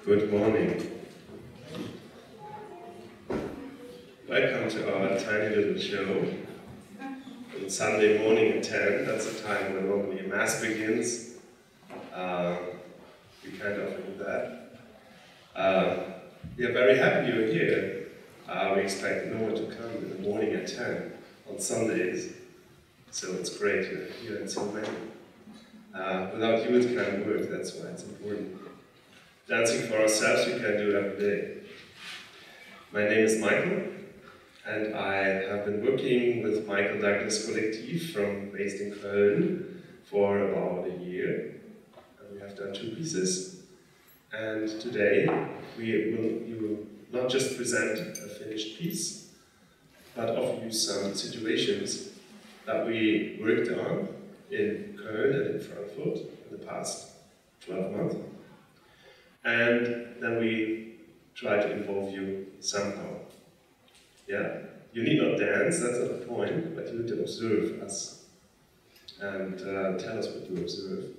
Good morning. Welcome to our tiny little show on Sunday morning at 10. That's the time when normally Mass begins. We can't offer you that. We are very happy you're here. We expect no one to come in the morning at 10 on Sundays. So it's great you're here and so many. Without you it can't work, that's why it's important. Dancing for ourselves we can do every day. My name is Michael, and I have been working with Michael Douglas Collective based in Köln for about a year. And we have done 2 pieces. And today you will not just present a finished piece, but offer you some situations that we worked on in Köln and in Frankfurt in the past 12 months. And then we try to involve you somehow. Yeah? You need not dance, that's not the point, but you need to observe us and tell us what you observe.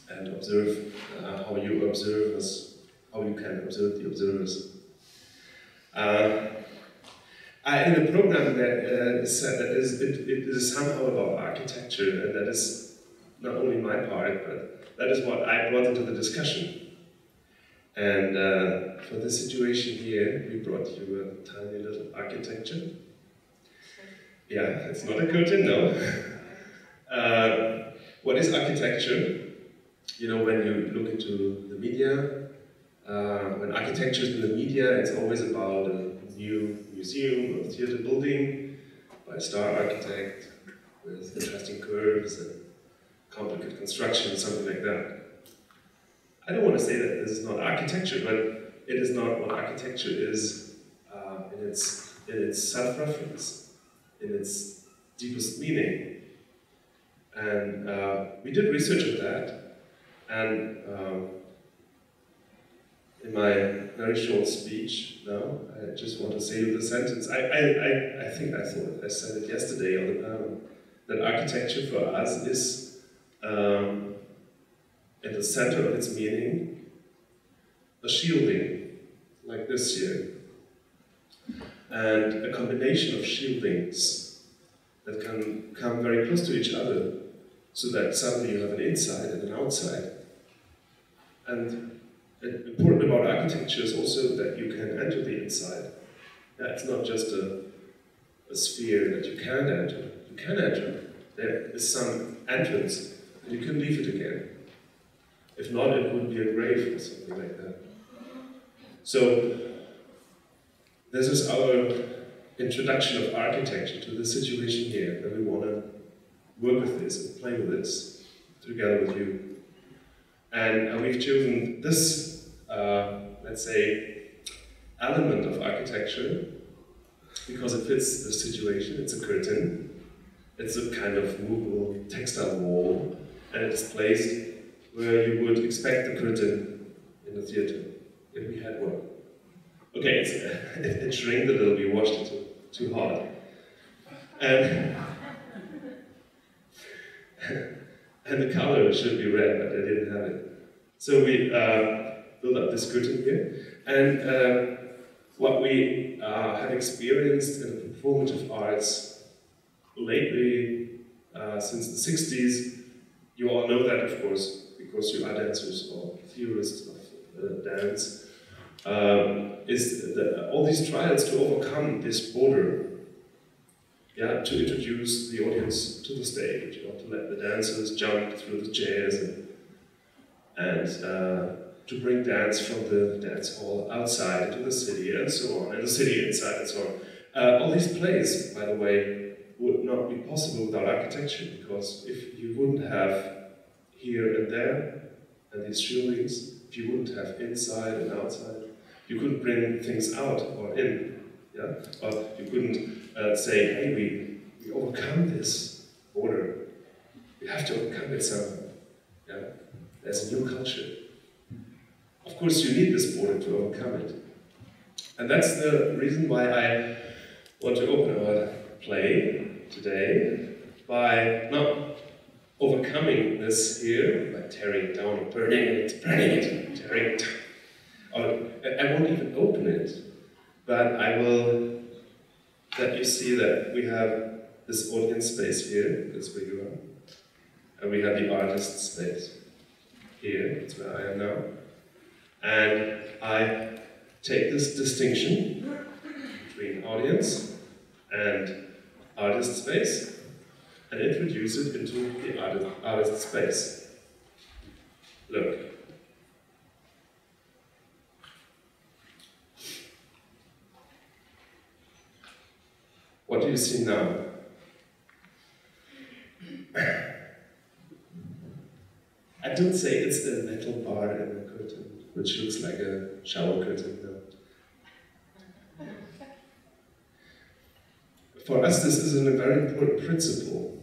And observe how you observe us, how you can observe the observers. In the program that is said that it is somehow about architecture, and that is not only my part, but that is what I brought into the discussion. And for this situation here, we brought you a tiny little architecture. Yeah, it's not a curtain, no. What is architecture? You know, when you look into the media, when architecture is in the media, it's always about a new museum or theater building by a star architect with interesting curves and complicated construction, something like that. I don't want to say that this is not architecture, but it is not what architecture is in its self-reference, in its deepest meaning. And we did research on that, and in my very short speech now, I just want to say the sentence. I think I thought I said it yesterday on the panel, that architecture for us is at the center of its meaning, a shielding, like this here, and a combination of shieldings that can come very close to each other, so that suddenly you have an inside and an outside. And important about architecture is also that you can enter the inside. Yeah, it's not just a sphere that you can enter. You can enter. There is some entrance, and you can leave it again. If not, it would be a grave or something like that. So, this is our introduction of architecture to the situation here, that we want to work with this and play with this together with you. And we've chosen this, let's say, element of architecture because it fits the situation. It's a curtain, it's a kind of movable textile wall, and it's placed where you would expect the curtain in the theater, if we had one. Okay, it shrinked a little, we washed it too hard. And the color should be red, but I didn't have it. So we built up this curtain here, and what we have experienced in the performative arts lately, since the 60s, you all know that, of course, because you are dancers or theorists of dance, is all these trials to overcome this border, yeah, to introduce the audience to the stage, or to let the dancers jump through the chairs, and to bring dance from the dance hall outside into the city, and so on, and the city inside, and so on. All these plays, by the way, would not be possible without architecture, because if you wouldn't have here and there, and these shieldings, if you wouldn't have inside and outside, you couldn't bring things out or in, yeah? Or you couldn't say, hey, we overcome this border. We have to overcome it somehow, yeah? There's a new culture. Of course, you need this border to overcome it. And that's the reason why I want to open our play today by not overcoming this here, by tearing it down or burning it, tearing it down. I won't even open it, but I will let you see that we have this audience space here, that's where you are, and we have the artist space here, that's where I am now, and I take this distinction between audience and artist space and introduce it into the artist space. Look. What do you see now? I don't say it's a metal bar in a curtain, which looks like a shower curtain. No. For us, this is a very important principle,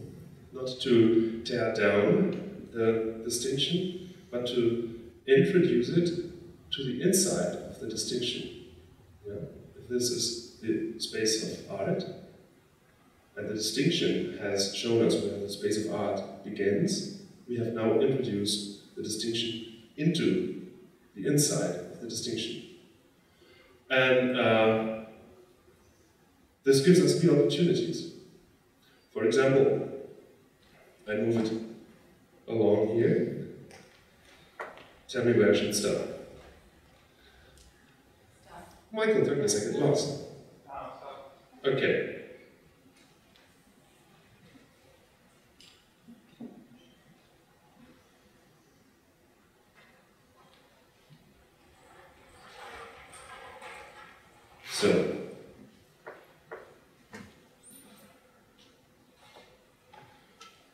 not to tear down the distinction, but to introduce it to the inside of the distinction. Yeah? If this is the space of art, and the distinction has shown us where the space of art begins, we have now introduced the distinction into the inside of the distinction. And this gives us new opportunities. For example, I move it along here. Tell me where I should start. Michael, took me a second, lost. Okay. So,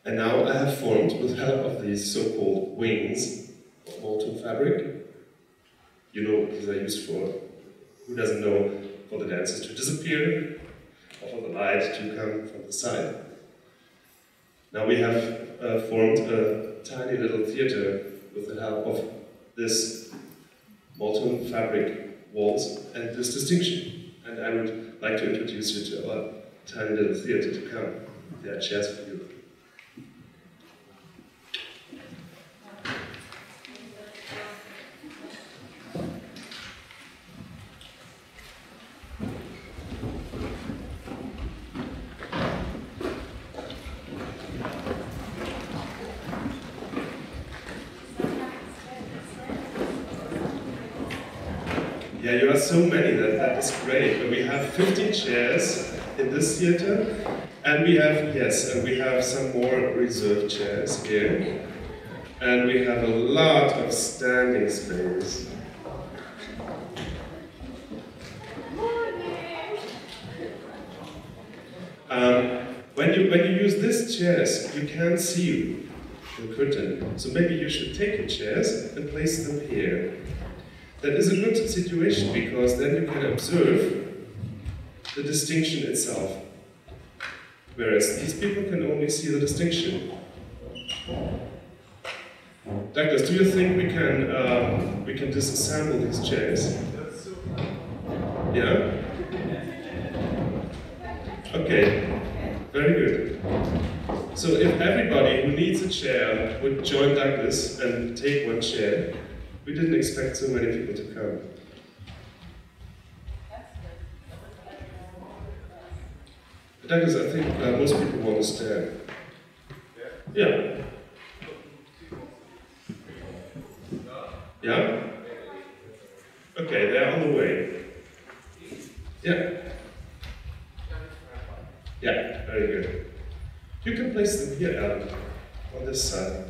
and now I have formed, with the help of these so-called wings of molten fabric, you know, these are used for, who doesn't know, for the dancers to disappear, or for the light to come from the side. Now we have formed a tiny little theater with the help of this molten fabric walls and this distinction. And I would like to introduce you to our tiny little theater to come. There are chairs for you. Yeah, you are so many that is great. But we have 15 chairs in this theater, and we have some more reserved chairs here, and we have a lot of standing space. When you use these chairs, you can't see the curtain, so maybe you should take your chairs and place them here. That is a good situation, because then you can observe the distinction itself, whereas these people can only see the distinction. Douglas, do you think we can disassemble these chairs? Yeah? Okay, very good. So if everybody who needs a chair would join Douglas and take one chair, we didn't expect so many people to come. Douglas, I think most people want to stand. Yeah. Yeah? Okay, they're on the way. Yeah. Yeah, very good. You can place them here, Alan, on this side.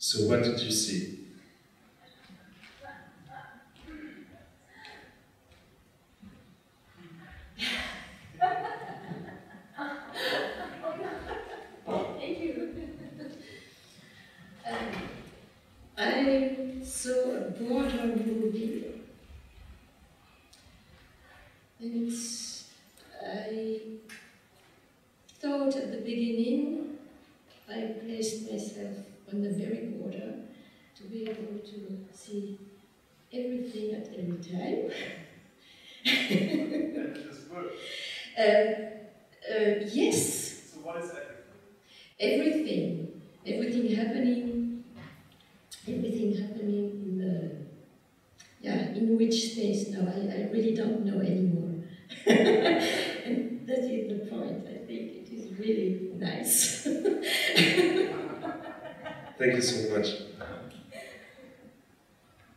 So what did you see? Thank you. I saw a border movie, and I thought at the beginning I placed myself on the very border to be able to see everything at every time. This work. Yes. So what is everything? Everything. Everything happening in the, in which space now, I really don't know anymore. And that is the point, I think it is really nice. Thank you so much.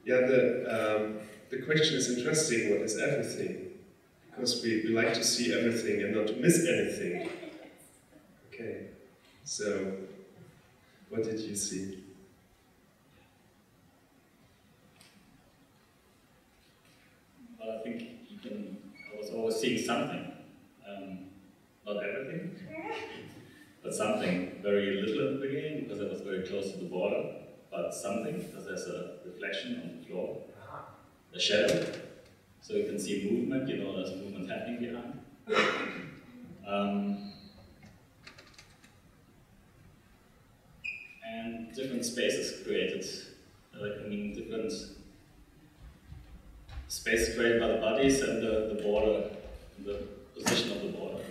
Yeah, the question is interesting, what is everything? Because we like to see everything and not to miss anything. Okay, so what did you see? Well, I think I was always seeing something. Not everything, but something. Very little at the beginning because I was very close to the border, but something because there's a reflection on the floor, a shadow, so you can see movement. You know, there's movement happening behind. And different spaces created. Different spaces created by the bodies and the border, the position of the border.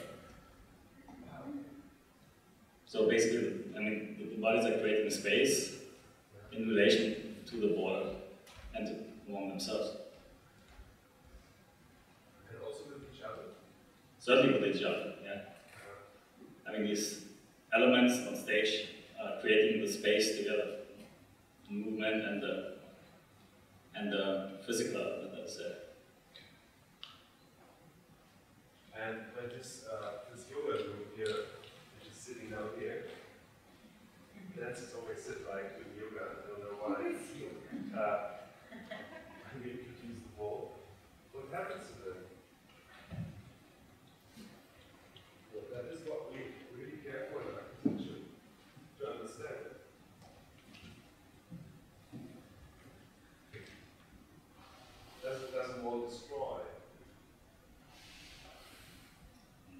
So basically, the bodies are creating space in relation to the border and among themselves. And also with each other? Certainly with each other, yeah. These elements on stage are creating the space together, the movement and the physical element that's there. And this yoga group here, which is sitting down here, dancers always sit like in yoga, I don't know why. We introduce the ball. What happens to them? Well, that is what we really care for in architecture, to understand. Doesn't wall destroy?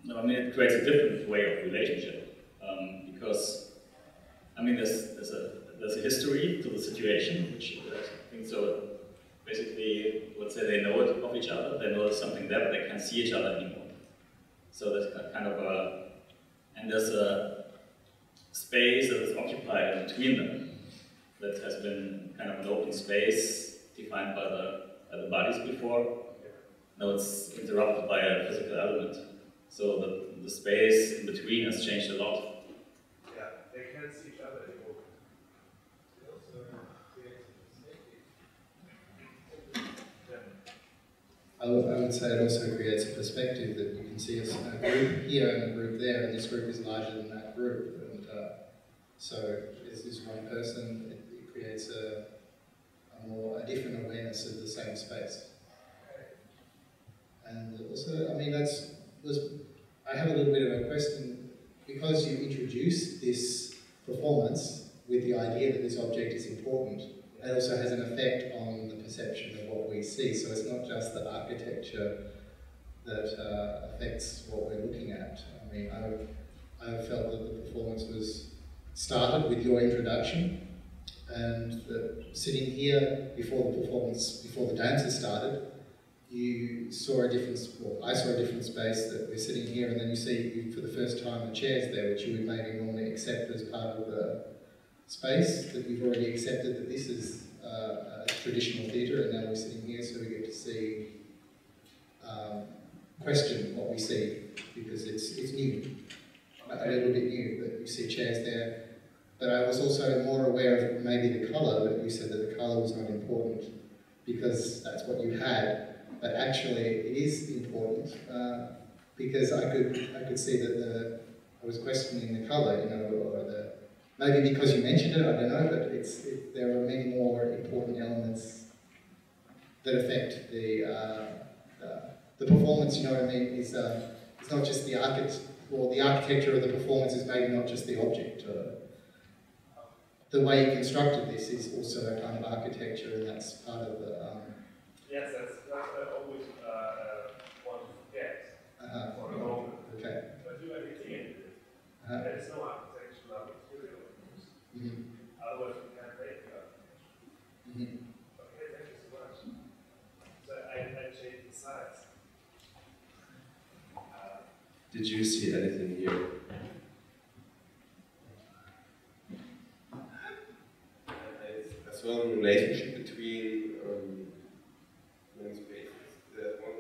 No, it creates a different way of relationship because there's a history to the situation, which I think so. Basically, let's say they know it of each other, they know there's something there, but they can't see each other anymore. So there's kind of and there's a space that is occupied between them that has been kind of an open space defined by the bodies before. Now it's interrupted by a physical element. So the space in between has changed a lot. Yeah, they can't see each other anymore. I would say it also creates a perspective that you can see a group here and a group there, and this group is larger than that group. And so as this one person, it creates a different awareness of the same space. And also, I have a little bit of a question, because you introduced this performance with the idea that this object is important, it also has an effect on the perception of what we see. So it's not just the architecture that affects what we're looking at. I felt that the performance was started with your introduction, and that sitting here before the dancers started, you saw I saw a different space, that we're sitting here, and then you see for the first time the chairs there, which you would maybe normally accept as part of the space, that you've already accepted that this is traditional theatre, and now we're sitting here, so we get to see, question what we see, because it's new, a little bit new, but you see chairs there. But I was also more aware of maybe the colour, that you said that the colour was not important, because that's what you had, but actually it is important, because I could see that I was questioning the colour, you know, or maybe because you mentioned it, I don't know, but there are many more important elements that affect the performance. You know what I mean? It's not just the architecture of the performance is maybe not just the object. The way you constructed this is also a kind of architecture, and that's part of the. Yes, that's always one to forget for a moment. Okay. But you are hitting into it. There is no architectural material. Otherwise, we can't make the architecture. Okay, thank you so much. So I changed the size. Did you see anything here? I saw a relationship between many spaces. The one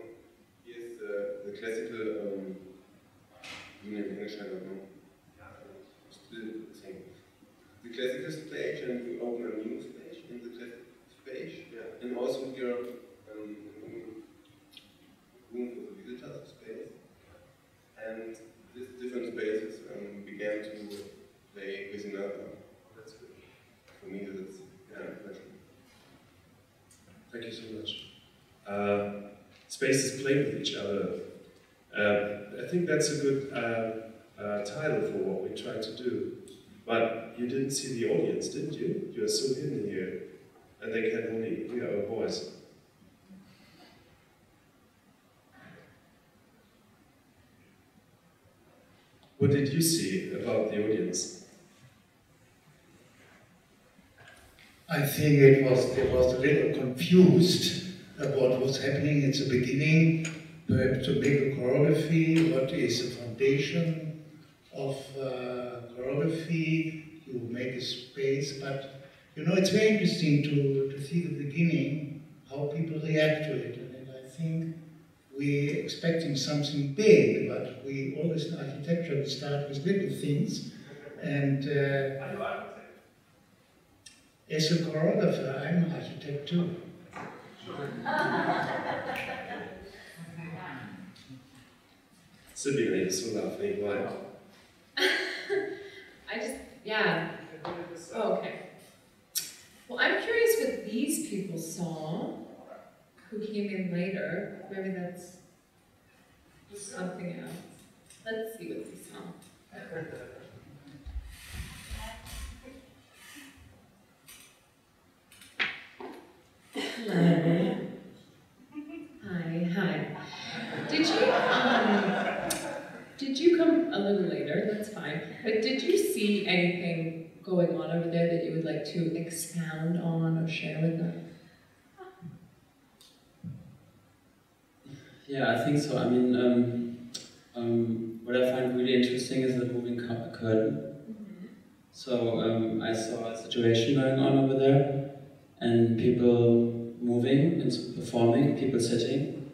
is the classical, in English, I don't know, still the same. The classical stage, and we open a new stage in the classical stage, and also here room for the visitors space. And these different spaces began to play with another. That's good. For me, that's a pleasure. Thank you so much. Spaces play with each other. I think that's a good title for what we try to do. But you didn't see the audience, didn't you? You are so hidden here, and they can only hear our voice. What did you see about the audience? I think it was a little confused about what was happening at the beginning. Perhaps to make a choreography, what is the foundation of choreography? You make a space, but you know, it's very interesting to see the beginning, how people react to it. And I think we're expecting something big, but we always in architecture we start with little things. And as a choreographer, I'm an architect too. Sabina, you're so laughing. Why? Yeah. Oh, okay. Well, I'm curious what these people saw who came in later. Maybe that's something else. Let's see what they saw. Hello. Hi. Did you come a little later? That's fine. But did you see anything going on over there that you would like to expound on or share with them? Yeah, I think so. I mean, what I find really interesting is the moving curtain. So I saw a situation going on over there, and people moving and performing, people sitting,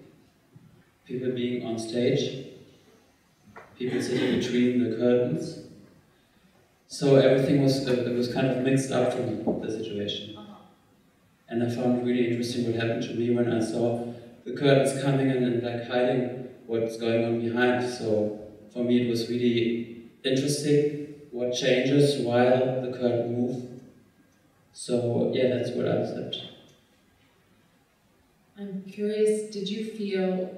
people being on stage, people sitting between the curtains. So everything was kind of mixed up from the situation. And I found it really interesting what happened to me when I saw the curtains coming in and like hiding what's going on behind. So for me it was really interesting what changes while the curtain moves. So yeah, that's what I observed. I'm curious, did you feel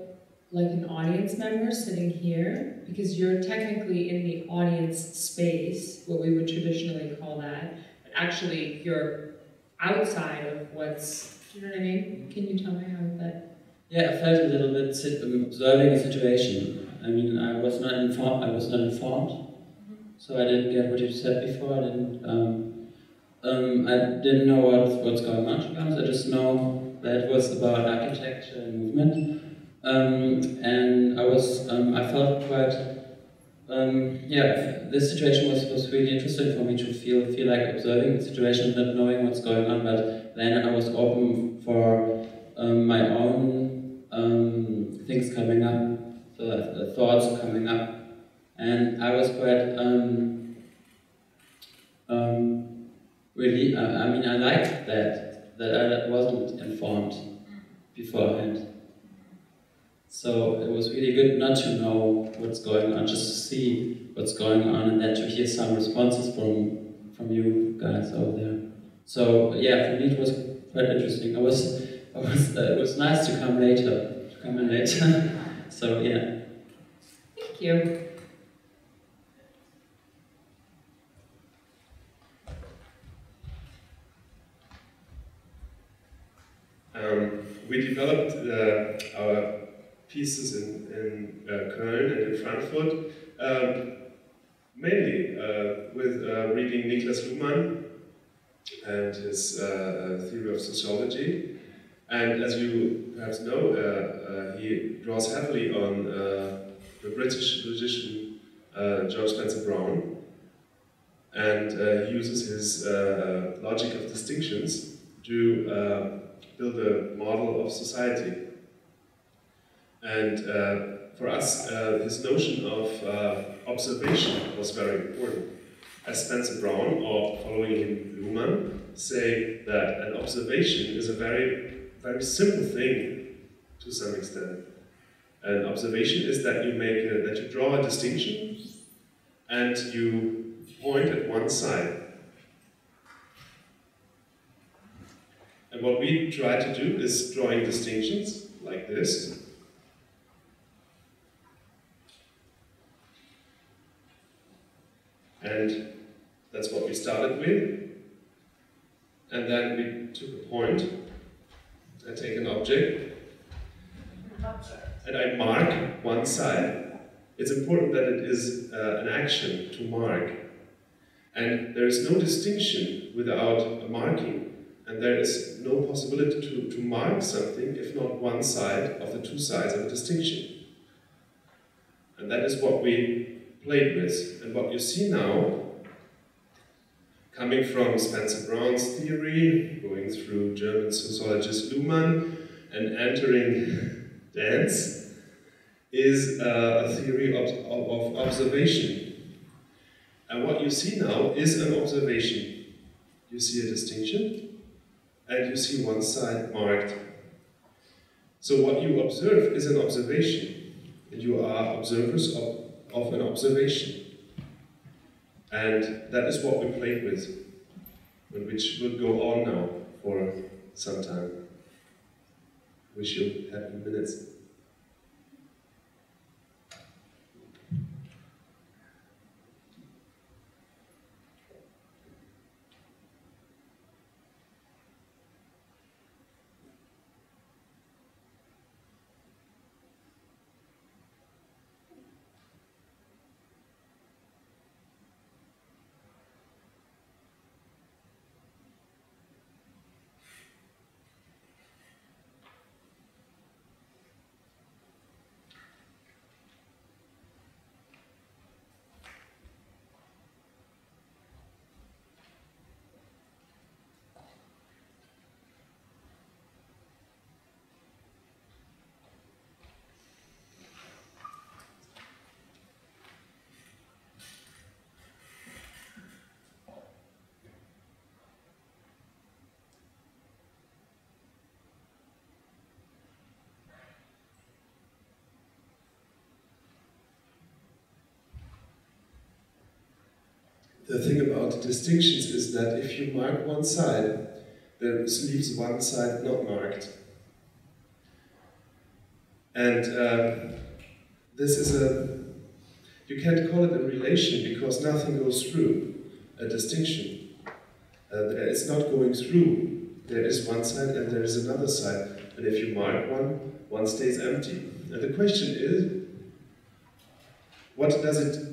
like an audience member sitting here? Because you're technically in the audience space, what we would traditionally call that, but actually you're outside of what's, do you know what I mean? Can you tell me how that? Yeah, I felt a little bit observing the situation. I mean, I was not informed. So I didn't get what you said before. I didn't know what's going on, to be honest. I just know that it was about architecture and movement. And I felt quite yeah, this situation was really interesting for me to feel like observing the situation, not knowing what's going on, but then I was open for my own things coming up, so thoughts coming up, and I was quite really, I mean, I liked that I wasn't informed beforehand. So it was really good not to know what's going on, just to see what's going on, and then to hear some responses from you guys over there. So yeah, for me it was quite interesting. It was nice to come in later. So yeah. Thank you. We developed our pieces in Köln and in Frankfurt, mainly with reading Niklas Luhmann and his theory of sociology. And as you perhaps know, he draws heavily on the British logician George Spencer Brown, and he uses his logic of distinctions to build a model of society. And for us, his notion of observation was very important. As Spencer Brown, or following him Luhmann, say that an observation is a very, very simple thing to some extent. An observation is that you draw a distinction and you point at one side. And what we try to do is drawing distinctions like this. And that's what we started with. And then we took a point. I take an object and I mark one side. It's important that it is an action to mark. And there is no distinction without a marking. And there is no possibility to mark something if not one side of the two sides of a distinction. And that is what we played with. And what you see now, coming from Spencer Brown's theory, going through German sociologist Luhmann, and entering dance, is a theory of observation. And what you see now is an observation. You see a distinction, and you see one side marked. So what you observe is an observation, and you are observers of an observation. And that is what we played with, and which will go on now for some time. Wish you happy minutes. The thing about distinctions is that if you mark one side, there leaves one side not marked. And this is you can't call it a relation because nothing goes through a distinction. It's not going through. There is one side and there is another side. And if you mark one stays empty. And the question is, what does it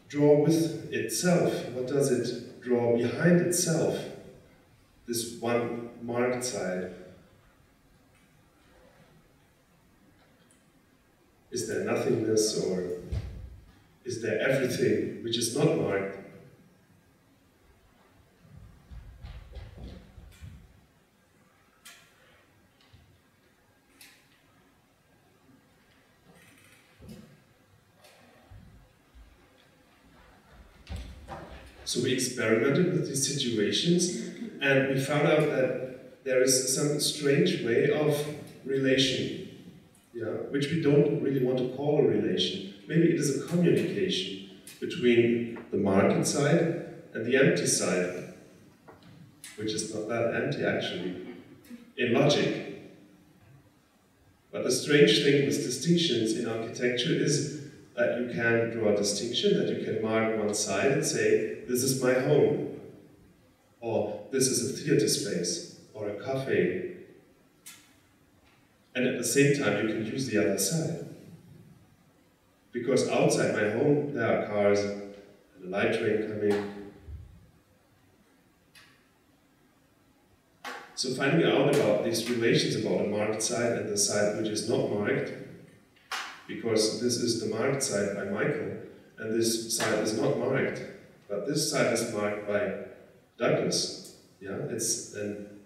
draw with itself? What does it draw behind itself? This one marked side. Is there nothingness, or is there everything which is not marked? So we experimented with these situations, and we found out that there is some strange way of relation, which we don't really want to call a relation. Maybe it is a communication between the market side and the empty side, which is not that empty actually, in logic. But the strange thing with distinctions in architecture is that you can draw a distinction, that you can mark one side and say, this is my home, or this is a theater space, or a cafe. And at the same time, you can use the other side. Because outside my home, there are cars, and a light train coming. So finding out about these relations about the marked side and the side which is not marked, because this is the marked side by Michael, and this side is not marked, but this side is marked by Douglas. And this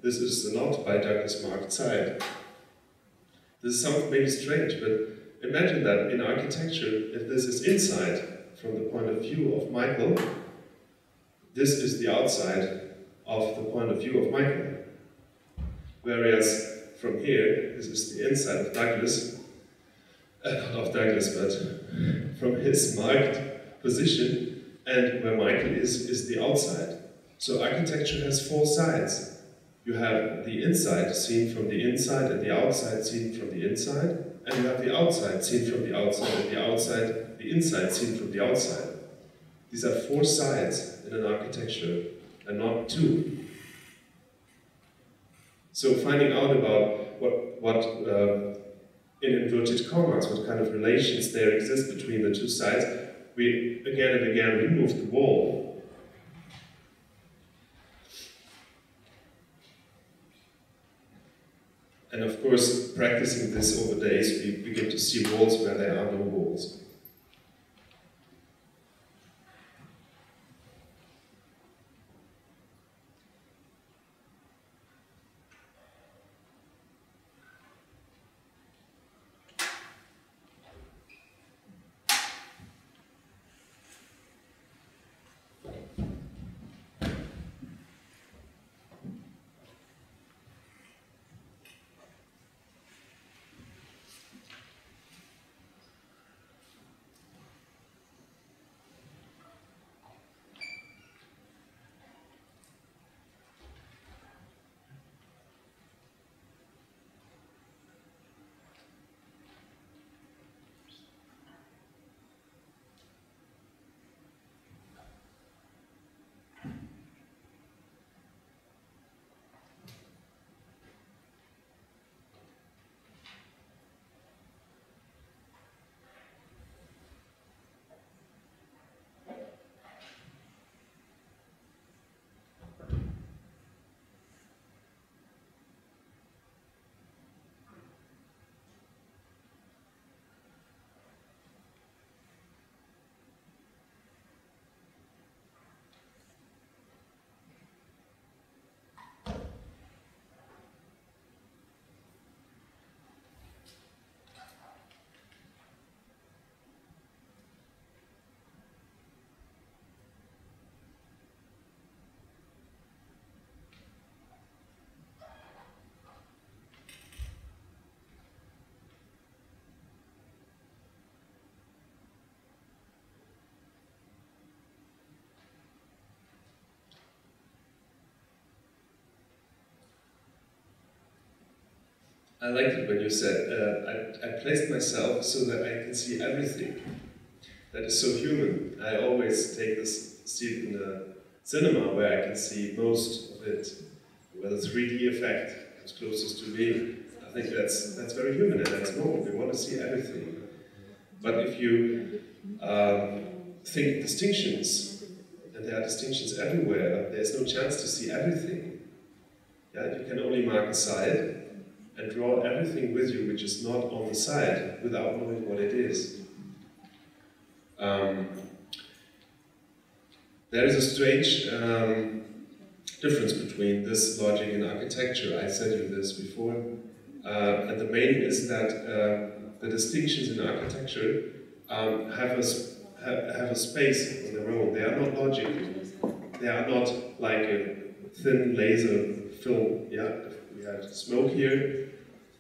is not by Douglas marked side. This sounds maybe strange, but imagine that in architecture, if this is inside from the point of view of Michael, this is the outside of the point of view of Michael. Whereas from here, this is the inside of Douglas, not of Douglas, but from his marked position, and where Michael is the outside. So architecture has four sides. You have the inside seen from the inside, and the outside seen from the inside, and you have the outside seen from the outside, and the inside seen from the outside. These are four sides in an architecture, and not two. So finding out about what in inverted commas, what kind of relations there exist between the two sides, we again and again remove the wall. And of course, practicing this over days, we begin to see walls where there are no walls. I liked it when you said, I placed myself so that I can see everything. That is so human. I always take this seat in the cinema where I can see most of it, where the 3D effect is closest to me. I think that's very human, and that's normal. We want to see everything. But if you think distinctions, and there are distinctions everywhere, there's no chance to see everything. Yeah, you can only mark a side and draw everything with you which is not on the side without knowing what it is. there is a strange difference between this logic and architecture. I said you this before. And the main is that the distinctions in architecture have a space on their own. They are not logical. They are not like a thin laser film. Yeah, if we had smoke here,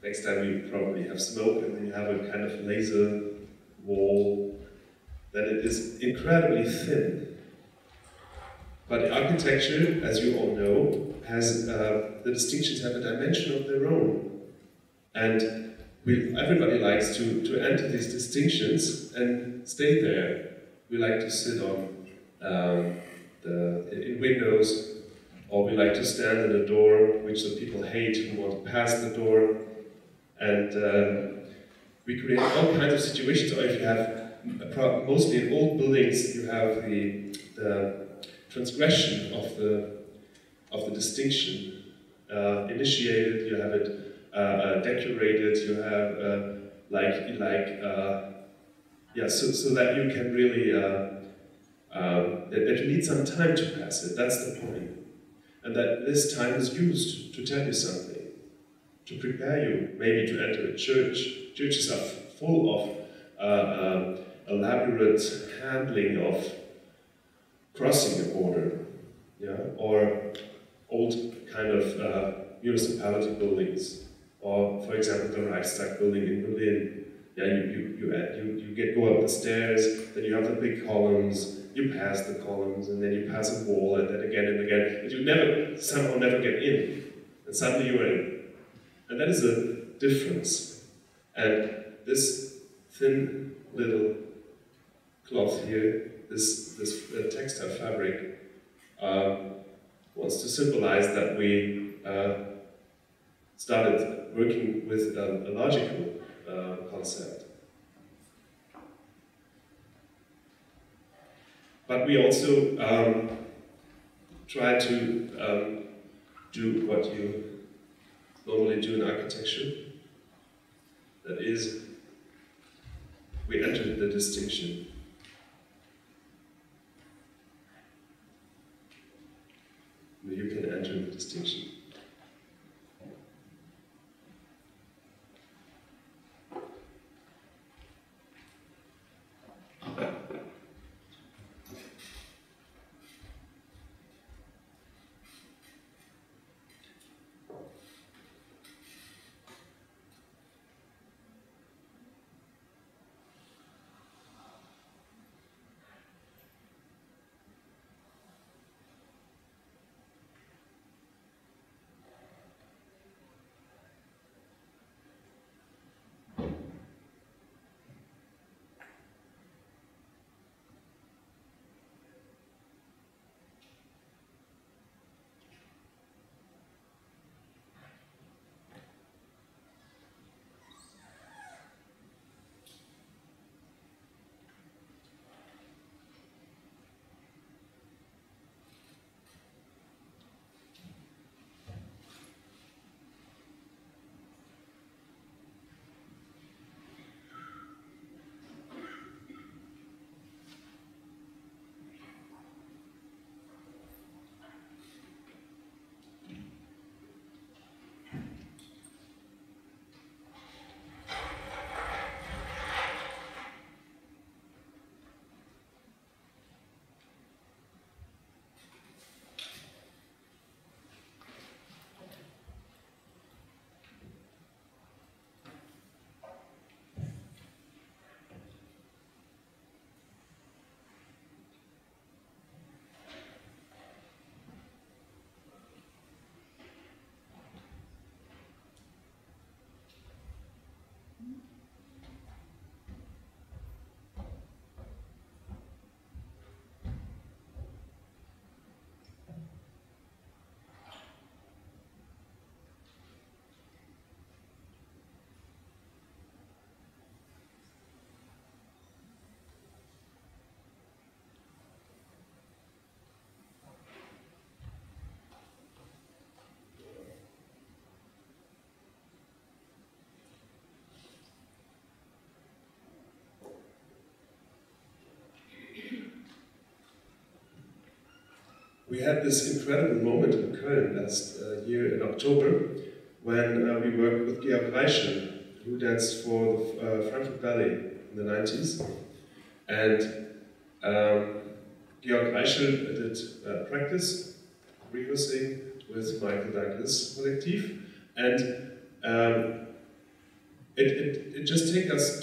next time we probably have smoke, and then you have a kind of laser wall, then it is incredibly thin. But architecture, as you all know, has the distinctions have a dimension of their own. And everybody likes to enter these distinctions and stay there. We like to sit on in windows, or we like to stand at a door, which the people hate who want to pass the door. And we create all kinds of situations. Or if you have, mostly in old buildings, you have the transgression of the distinction initiated. You have it decorated. You have so that you can really that you need some time to pass it. That's the point, and that this time is used to tell you something, to prepare you, maybe to enter a church. Churches are full of elaborate handling of crossing a border, yeah, or old kind of municipality buildings, or for example the Reichstag building in Berlin. Yeah, you go up the stairs, then you have the big columns, you pass the columns, and then you pass a wall, and then again and again, but you somehow never get in, and suddenly you're in. And that is a difference. And this thin little cloth here, this textile fabric, wants to symbolize that we started working with a logical concept. But we also try to do what you normally do in architecture. That is, we enter the distinction. You can enter the distinction. we had this incredible moment in Köln last year in October when we worked with Georg Reichel, who danced for the Frankfurt Ballet in the 90s. And Georg Reichel did practice, rehearsing with Michael Douglas Collective. And it just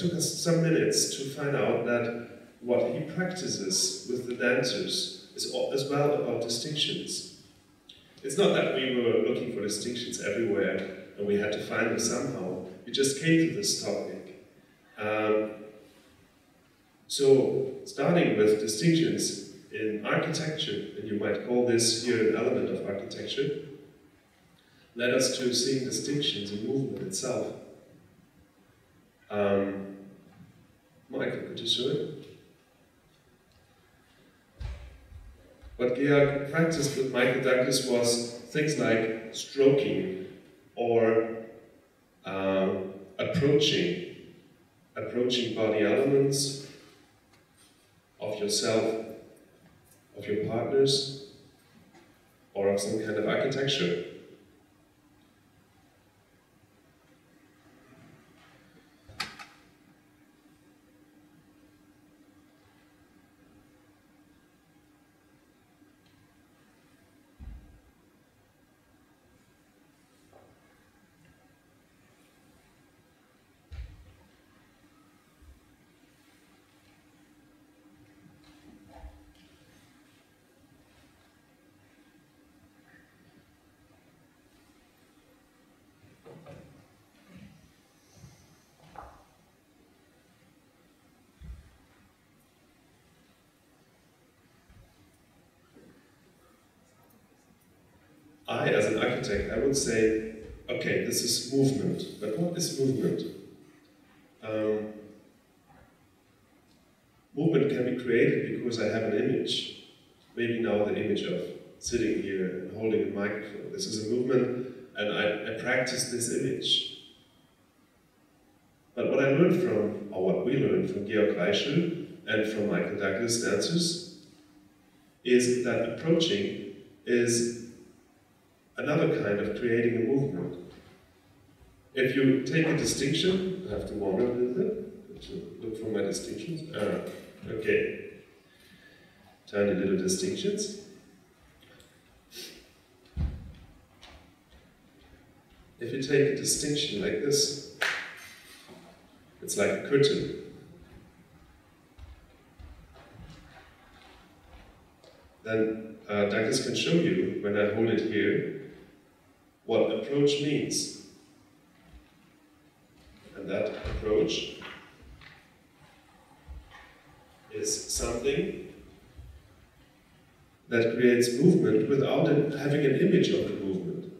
took us some minutes to find out that what he practices with the dancers is as well about distinctions. It's not that we were looking for distinctions everywhere and we had to find them somehow. We just came to this topic. So, starting with distinctions in architecture, and you might call this here an element of architecture, led us to seeing distinctions in movement itself. Michael, could you show it? What Georg practiced with Michael Douglas was things like stroking or approaching body elements of yourself, of your partners, or of some kind of architecture. I, as an architect, I would say, okay, this is movement, but what is movement? Movement can be created because I have an image. Maybe now the image of sitting here and holding a microphone. This is a movement, and I practice this image. But what I learned from, or what we learned from Georg Reichel and from Michael Douglas dancers, is that approaching is another kind of creating a movement. If you take a distinction, I have to wander a little bit to look for my distinctions. Okay. Tiny little distinctions. If you take a distinction like this, it's like a curtain. Then Douglas can show you, when I hold it here, what approach means. And that approach is something that creates movement without having an image of the movement.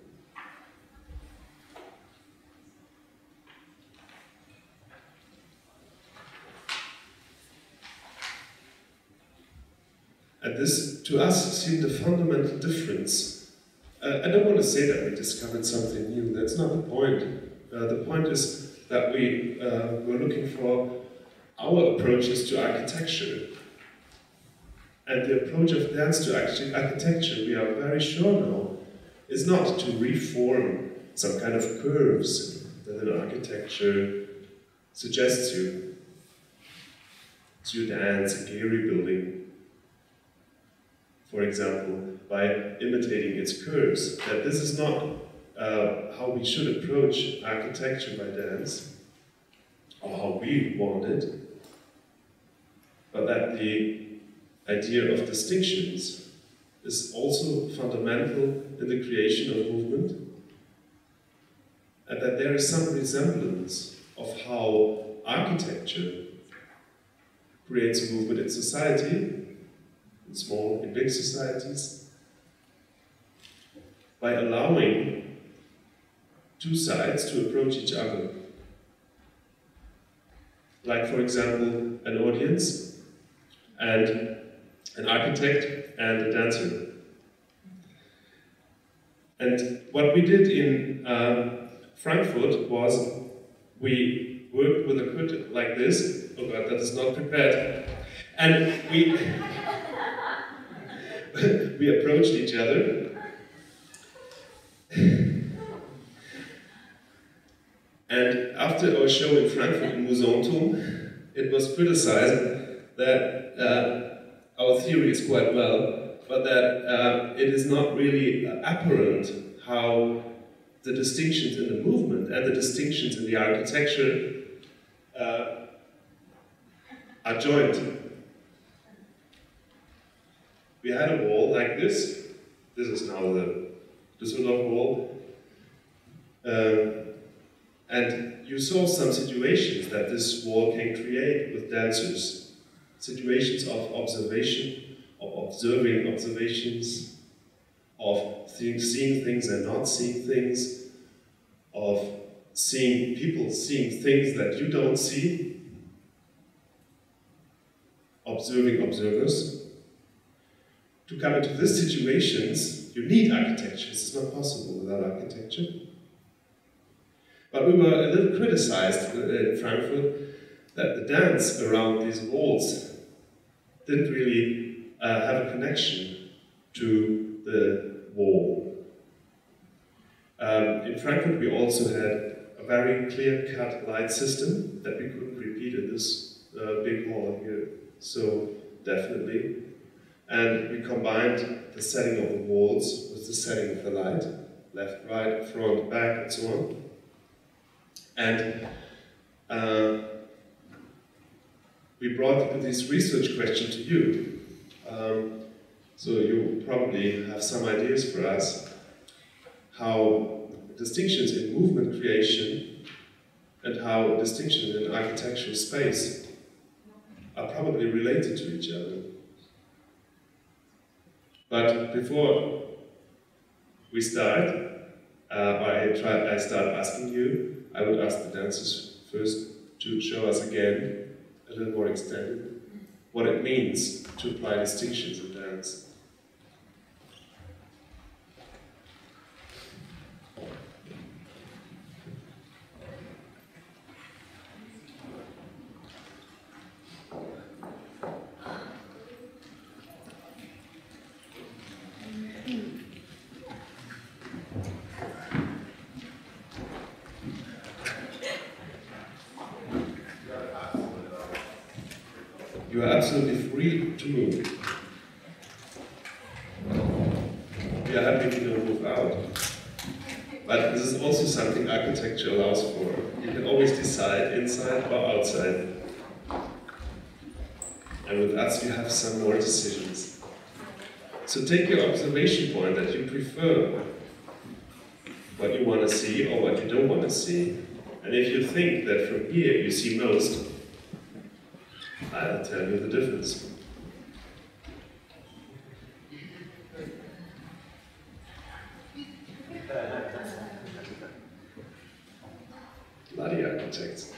And this, to us, seemed a fundamental difference. I don't want to say that we discovered something new, that's not the point. The point is that we were looking for our approaches to architecture. And the approach of dance to architecture, we are very sure now, is not to reform some kind of curves that an architecture suggests you. To dance a Gehry building, for example, by imitating its curves. That this is not how we should approach architecture by dance, or how we want it, but that the idea of distinctions is also fundamental in the creation of movement, and that there is some resemblance of how architecture creates a movement in society, in small and big societies, by allowing two sides to approach each other. Like, for example, an audience and an architect and a dancer. And what we did in Frankfurt was we worked with a curtain like this. Oh God, that is not prepared. And we approached each other. And after our show in Frankfurt in Museumtum, it was criticized that our theory is quite well, but that it is not really apparent how the distinctions in the movement and the distinctions in the architecture are joined. We had a wall like this. This is now the Düsseldorf wall. And you saw some situations that this wall can create with dancers. Situations of observation, of observing observations, of seeing things and not seeing things, of seeing people seeing things that you don't see, observing observers. To come into these situations, you need architecture. It's not possible without architecture. But we were a little criticized in Frankfurt that the dance around these walls didn't really have a connection to the wall. In Frankfurt we also had a very clear-cut light system that we couldn't repeat in this big hall here. So definitely. And we combined the setting of the walls with the setting of the light, left, right, front, back, and so on. And we brought this research question to you. So you probably have some ideas for us how distinctions in movement creation and how distinctions in architectural space are probably related to each other. But before we start, I start asking you, I would ask the dancers first to show us again, a little more extended, what it means to apply distinctions in dance. You are absolutely free to move. We are happy if you don't move out. But this is also something architecture allows for. You can always decide inside or outside. And with us you have some more decisions. So take your observation point that you prefer, what you want to see or what you don't want to see. And if you think that from here you see most, I'll tell you the difference. Bloody architects.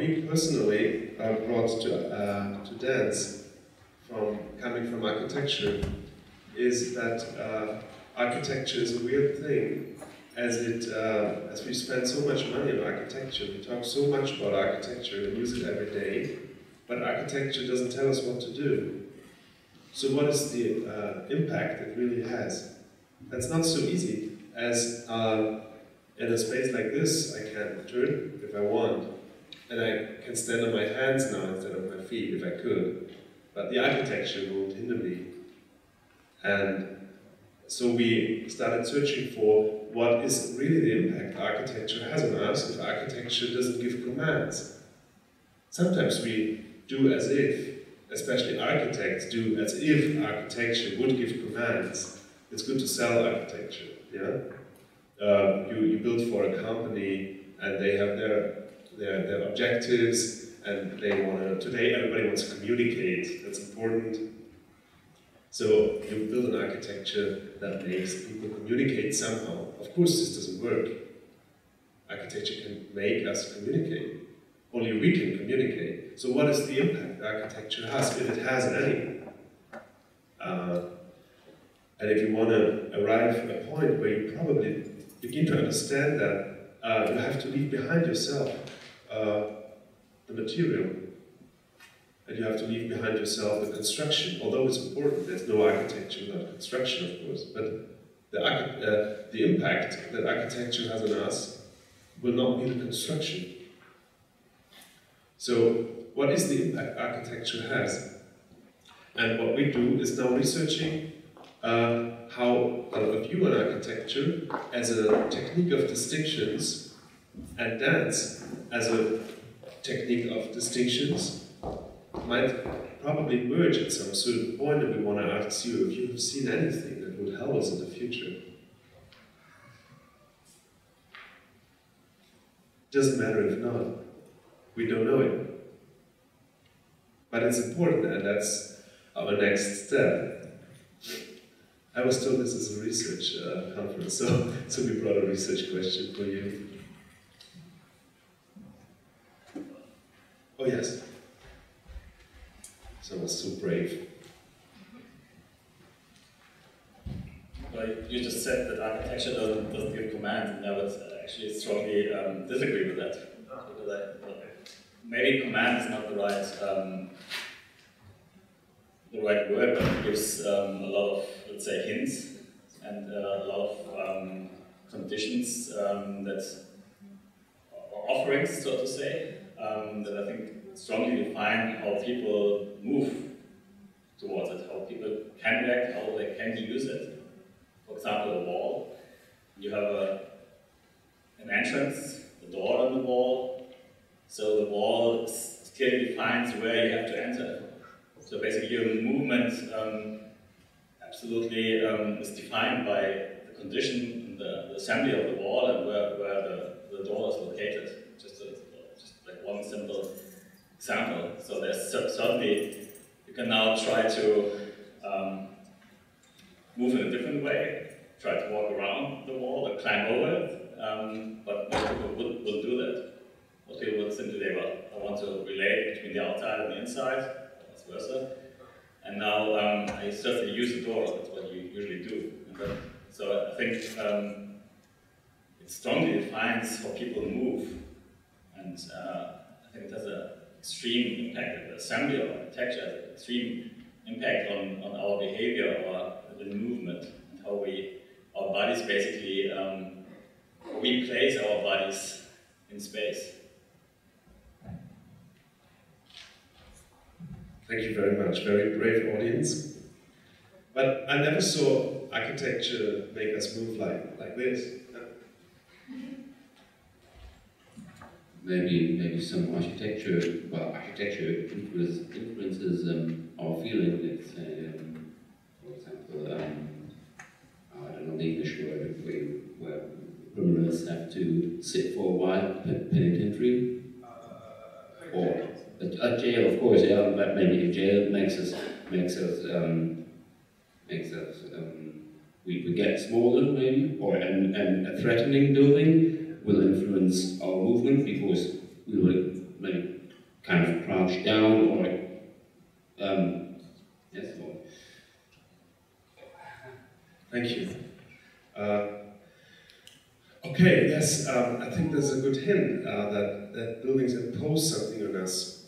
we personally brought to dance, coming from architecture, is that architecture is a weird thing. As we spend so much money on architecture, we talk so much about architecture and use it every day, but architecture doesn't tell us what to do. So what is the impact it really has? That's not so easy, as in a space like this, I can turn if I want, and I can stand on my hands now instead of my feet if I could, but the architecture won't hinder me. And so we started searching for what is really the impact architecture has on us if architecture doesn't give commands. Sometimes we do as if, especially architects do as if architecture would give commands. It's good to sell architecture, yeah? You build for a company and they have their objectives and they want to, today everybody wants to communicate, that's important. So you build an architecture that makes people communicate somehow. Of course this doesn't work. Architecture can make us communicate. Only we can communicate. So what is the impact architecture has, if it has any? And if you want to arrive at a point where you probably begin to understand that you have to leave behind yourself the material. And you have to leave behind yourself the construction, although it's important. There's no architecture without construction, of course. But the impact that architecture has on us will not be the construction. So, what is the impact architecture has? And what we do is now researching how a view on architecture as a technique of distinctions and dance as a technique of distinctions might probably merge at some certain point, and we want to ask you if you have seen anything that would help us in the future. Doesn't matter if not. We don't know it. But it's important, and that's our next step. I was told this is a research conference, so we brought a research question for you. Oh yes. Someone's so brave. Well, you just said that architecture doesn't give commands, and I would actually strongly disagree with that. Because maybe command is not the right word, but it gives a lot of, let's say, hints and a lot of conditions that are offerings, so to say, that I think strongly define how people move towards it, how people can react, how they can use it. For example, a wall. You have an entrance, a door on the wall, so the wall clearly defines where you have to enter. So basically your movement absolutely is defined by the condition, the assembly of the wall and where the door is located. Just like one simple example. So there's certainly, you can now try to move in a different way, try to walk around the wall or climb over it, but most people will do that. Most people would simply say, well, I want to relate between the outside and the inside, vice versa. And now I certainly use the door, that's what you usually do. So I think it strongly defines how people move, and I think it has an extreme impact. The assembly of architecture has an extreme impact on our behavior or the movement, and how our bodies basically, we place our bodies in space. Thank you very much, very brave audience. But I never saw architecture make us move like this. Maybe some architecture influences our feeling. Let's say, for example, I don't know the English word where criminals have to sit for a while, penitentiary, or a jail, of course. Yeah, but maybe a jail makes us we get smaller, maybe, or and a threatening building will influence our movement because we will maybe kind of crouched down, or yes, or Thank you. Okay, yes, I think there's a good hint that buildings impose something on us,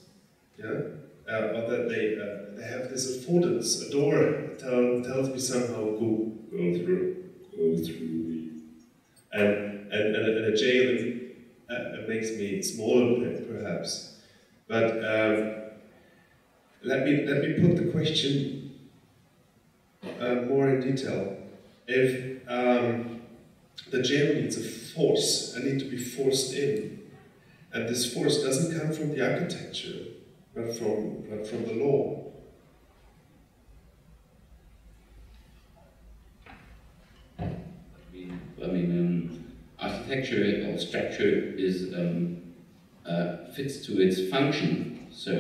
yeah, or that they have this affordance. A door tells me somehow go through, and a jail makes me smaller, perhaps. But let me put the question more in detail. If the jail needs a force, I need to be forced in, and this force doesn't come from the architecture, but from the law. I mean, architecture or structure is fits to its function. So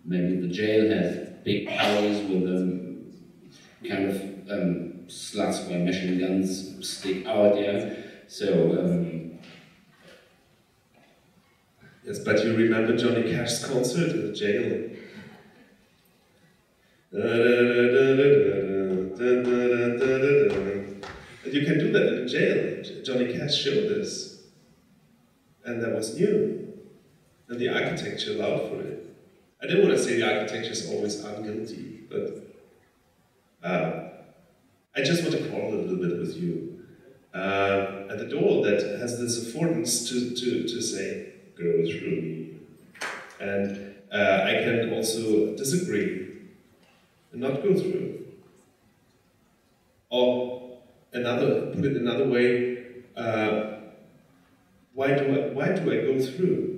maybe the jail has big powers with kind of slots where machine guns stick out. Yeah. So. Yes, but you remember Johnny Cash's concert in the jail? And you can do that in a jail. Johnny Cash showed this. And that was new. And the architecture allowed for it. I don't want to say the architecture is always unguilty, but I just want to quarrel a little bit with you. And the door that has this affordance to say, go through me. And I can also disagree and not go through. Or put it another way, why do I go through?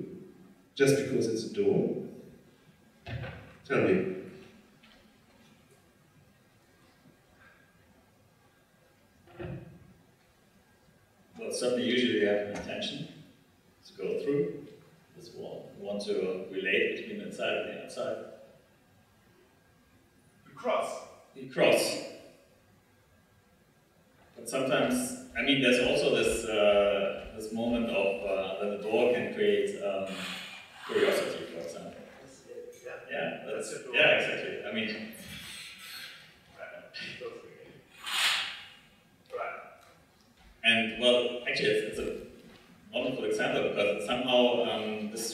Just because it's a door? Tell me. Well, certainly usually you have an intention to go through this wall. You want to relate between the inside and the outside. You cross. You cross. But sometimes, I mean, there's also this this moment of that the door can create curiosity, for example. Yeah, yeah, exactly. I mean, and well, actually, it's a wonderful example because somehow this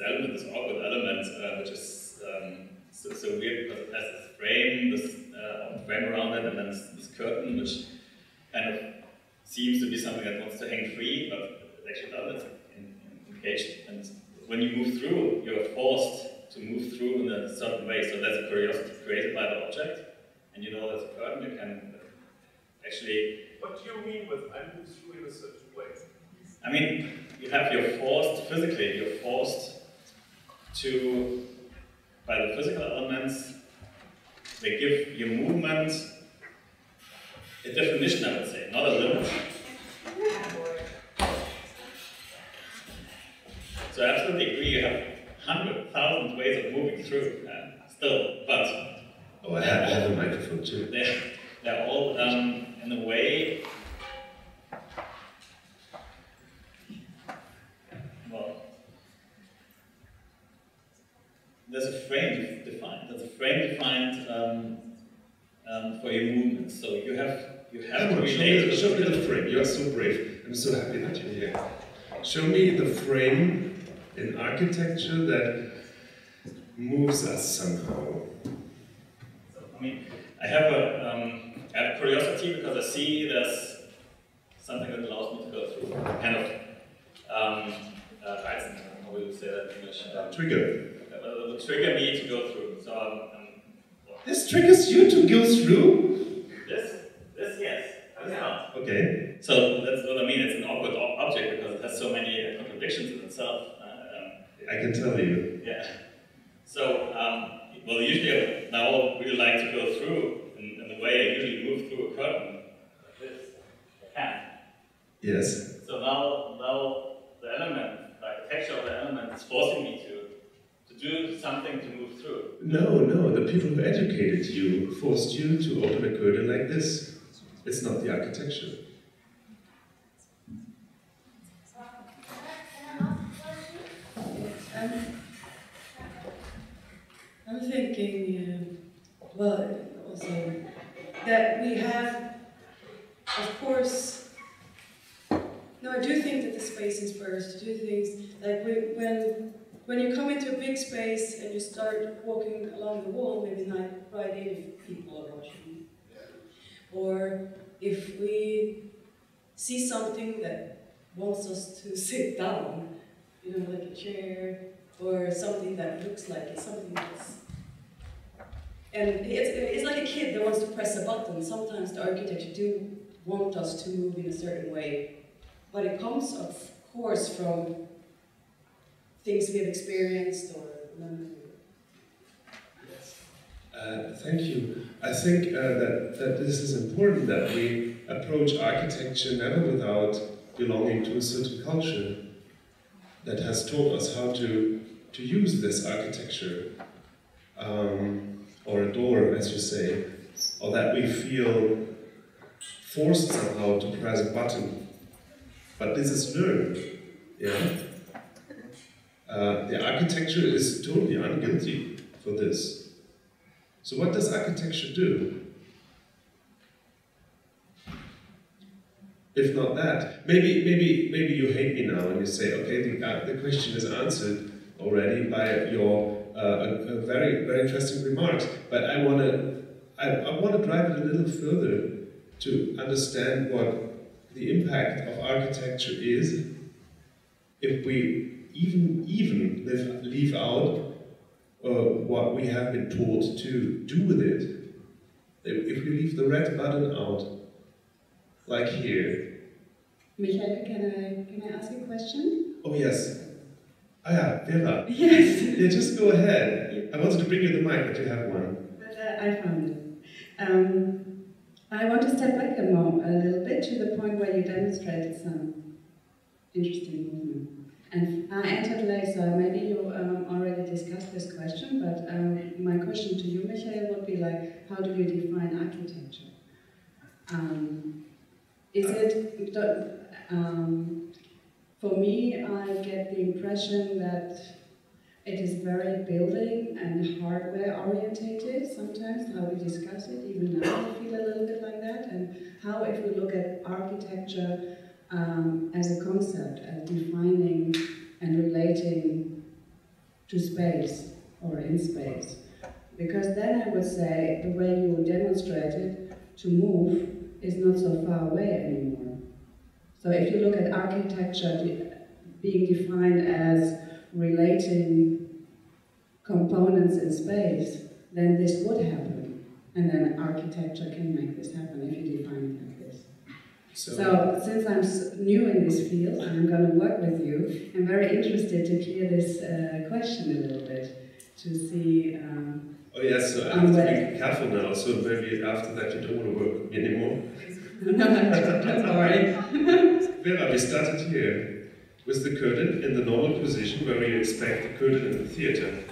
element, this awkward element, which is so weird because it has this frame around it, and then this curtain, which kind of seems to be something that wants to hang free, but it actually doesn't. It's encaged. And when you move through, you're forced to move through in a certain way. So there's a curiosity created by the object, and you know there's a curtain. You can actually. What do you mean with I move through in a certain way? I mean, you're forced to, by the physical elements, they give your movement a definition, I would say, not a limit. So I absolutely agree, you have 100,000 ways of moving through, still, but... Oh, I have a microphone too. They're all, in a way, well, there's a frame defined. There's a frame defined for your movements. So you have to relate. Show me the frame. You are so brave. I'm so happy that you're here. Show me the frame in architecture that moves us somehow. So, I mean, I have curiosity because I see there's something that allows me to go through. Kind of, how will you say that in English? Trigger. Will trigger me to go through. So this triggers you to go through? This yes. Not. Okay. So that's what I mean. It's an awkward object because it has so many contradictions in itself. I can tell you. Yeah. So, well, usually now I really like to go through in the way I usually move through a curtain, like this. I can. Yes. So now the element, the architecture of the element is forcing me to do something to move through. No, the people who educated you forced you to open a curtain like this. It's not the architecture. thinking, well, also that we have, of course, no, I do think that the space is first. I do things like when you come into a big space and you start walking along the wall, maybe not right in if people are watching, or if we see something that wants us to sit down, you know, like a chair, or something that looks like it's something that's... And it's like a kid that wants to press a button. Sometimes the architecture do want us to move in a certain way, but it comes, of course, from things we have experienced or memory. Thank you. I think that this is important, that we approach architecture never without belonging to a certain culture that has taught us how to use this architecture, or a door, as you say, or that we feel forced somehow to press a button. But this is learned, yeah? The architecture is totally unguilty for this. So what does architecture do? If not that, maybe you hate me now and you say, okay, the question is answered already by your very interesting remarks. But I want to drive it a little further to understand what the impact of architecture is if we even leave out what we have been taught to do with it. If we leave the red button out, like here. Michael, can I ask a question? Oh yes. Ah yeah, Vera. Yes. Yeah, just go ahead. I wanted to bring you the mic, but you have one. But I found it. I want to step back a little bit to the point where you demonstrated some interesting movement. And I entered late, so maybe you already discussed this question, but my question to you, Michael, would be like, how do you define architecture? Is it, for me, I get the impression that it is very building and hardware orientated sometimes, how we discuss it, even now I feel a little bit like that, and how if we look at architecture as a concept, as defining and relating to space or in space. Because then I would say the way you demonstrated to move is not so far away anymore. So if you look at architecture being defined as relating components in space, then this would happen. And then architecture can make this happen if you define it like this. So since I'm new in this field, and I'm going to work with you, I'm very interested to hear this question a little bit, to see... oh yes, so I have to be careful now, so maybe after that you don't want to work with me anymore. No, don't worry. Vera, we started here with the curtain in the normal position where we expect the curtain in the theater.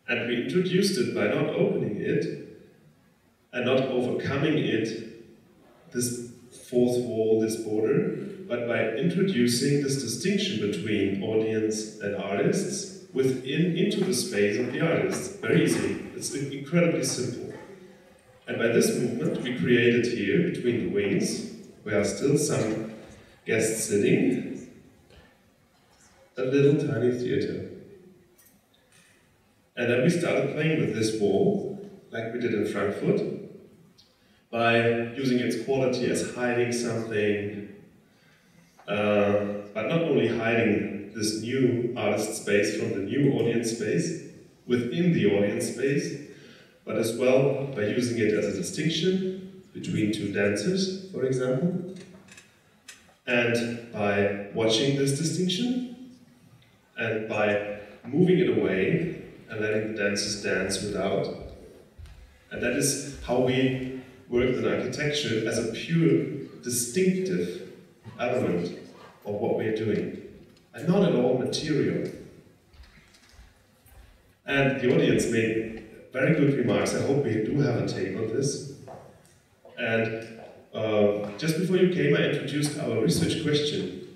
And we introduced it by not opening it and not overcoming it, this fourth wall, this border, but by introducing this distinction between audience and artists into the space of the artists. Very easy. It's incredibly simple. And by this movement, we created here, between the wings, where are still some guests sitting, a little tiny theater. And then we started playing with this wall, like we did in Frankfurt, by using its quality as hiding something, but not only hiding this new artist space from the new audience space, within the audience space, but as well by using it as a distinction between two dancers, for example, and by watching this distinction, and by moving it away and letting the dancers dance without. And that is how we work in architecture, as a pure distinctive element of what we're doing, and not at all material. And the audience made very good remarks. I hope we do have a take on this. And just before you came, I introduced our research question,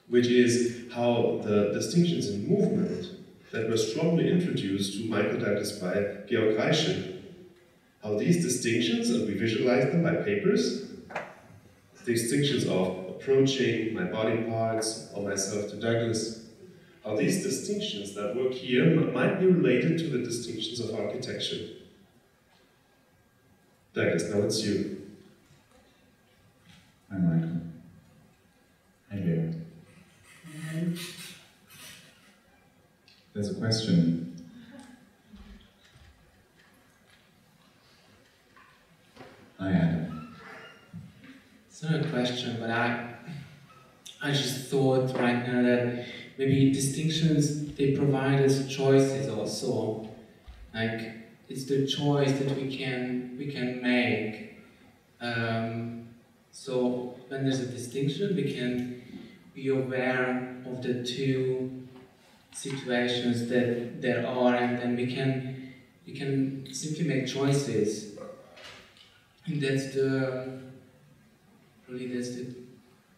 which is how the distinctions in movement that were strongly introduced to Michael Douglas by Georg Reiche. How these distinctions, and we visualize them by papers, distinctions of approaching my body parts or myself to Douglas, how these distinctions that work here might be related to the distinctions of architecture. Douglas, now it's you. Hi, Michael. Hi, Vera. There's a question. Hi, Adam. It's not a question, but I just thought right now that maybe distinctions, they provide us choices also. Like, it's the choice that we can make. So when there's a distinction, we can be aware of the two situations that there are, and then we can simply make choices. And that's the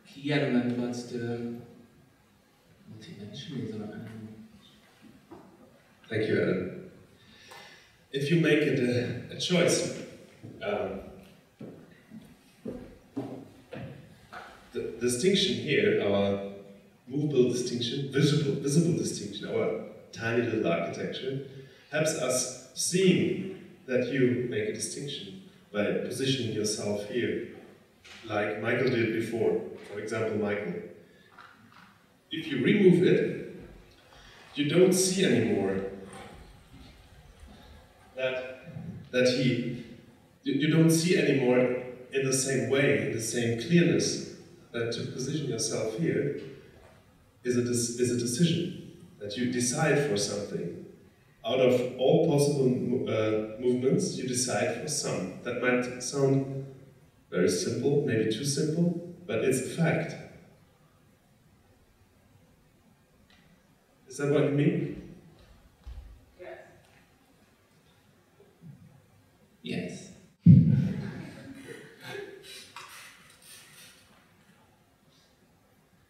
key element. What's the multidimensionalism? I don't know. Thank you, Adam. If you make it a choice, the distinction here, our movable distinction, visible distinction, our tiny little architecture, helps us seeing that you make a distinction by positioning yourself here, like Michael did before. For example, Michael. If you remove it, you don't see anymore you don't see anymore in the same way, in the same clearness, that to position yourself here is a decision, that you decide for something. Out of all possible movements, you decide for some. That might sound very simple, maybe too simple, but it's a fact. Is that what you mean? Yes.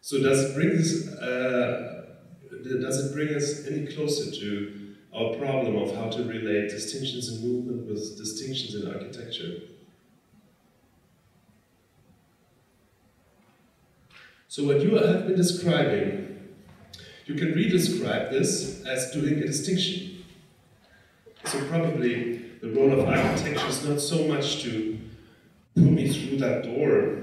So does it bring us any closer to our problem of how to relate distinctions in movement with distinctions in architecture? So what you have been describing, you can re-describe this as doing a distinction. So probably the role of architecture is not so much to pull me through that door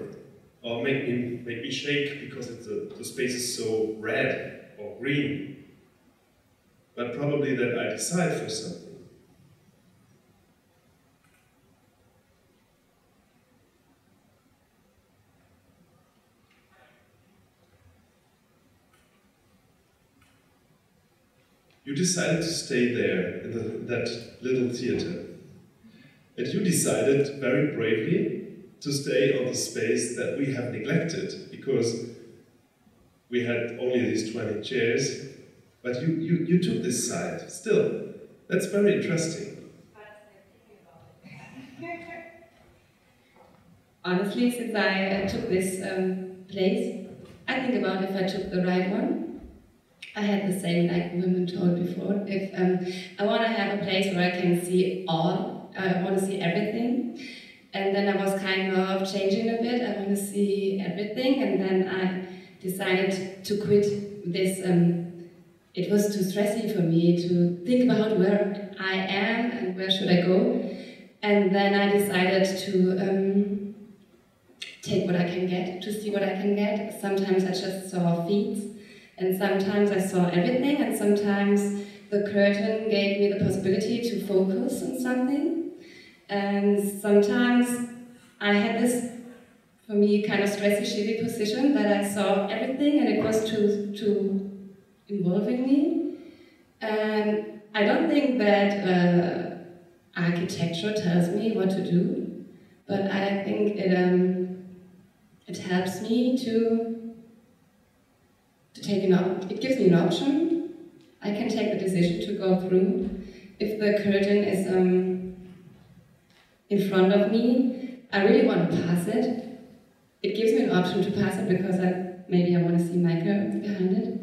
or make me shake because the space is so red or green, but probably that I decide for something. You decided to stay there in that little theater. And you decided very bravely to stay on the space that we have neglected, because we had only these 20 chairs, but you took this side. Still, that's very interesting. Honestly, since I took this place, I think about if I took the right one. I had the same, like women told before. If I want to have a place where I can see all, I want to see everything. And then I was kind of changing a bit. I want to see everything, and then I decided to quit this. It was too stressy for me to think about where I am and where should I go. And then I decided to take what I can get, to see what I can get. Sometimes I just saw feet, and sometimes I saw everything, and sometimes the curtain gave me the possibility to focus on something. And sometimes I had this, for me, kind of stressy, shitty position that I saw everything and it was too involving me. And I don't think that architecture tells me what to do, but I think it helps me to take it gives me an option. I can take the decision to go through. If the curtain is in front of me, I really want to pass it. It gives me an option to pass it because maybe I want to see Michael behind it.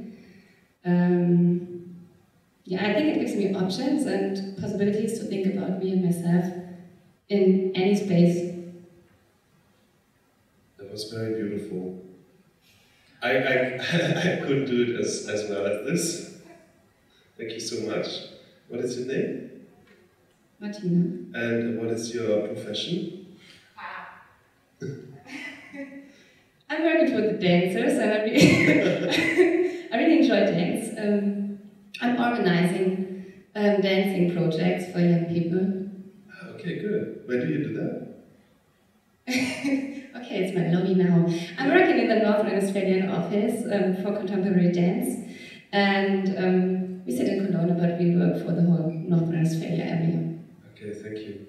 yeah, I think it gives me options and possibilities to think about me and myself in any space. That was very beautiful. I couldn't do it as well as this. Thank you so much. What is your name? Martina. And what is your profession? I'm working with the dancers, and I really enjoy dance. I'm organizing dancing projects for young people. Okay, good. When do you do that? Okay, it's my lobby now. I'm working in the North Rhine-Westphalian office for contemporary dance, and we sit in Cologne, but we work for the whole North Rhine-Westphalia area. Okay, thank you.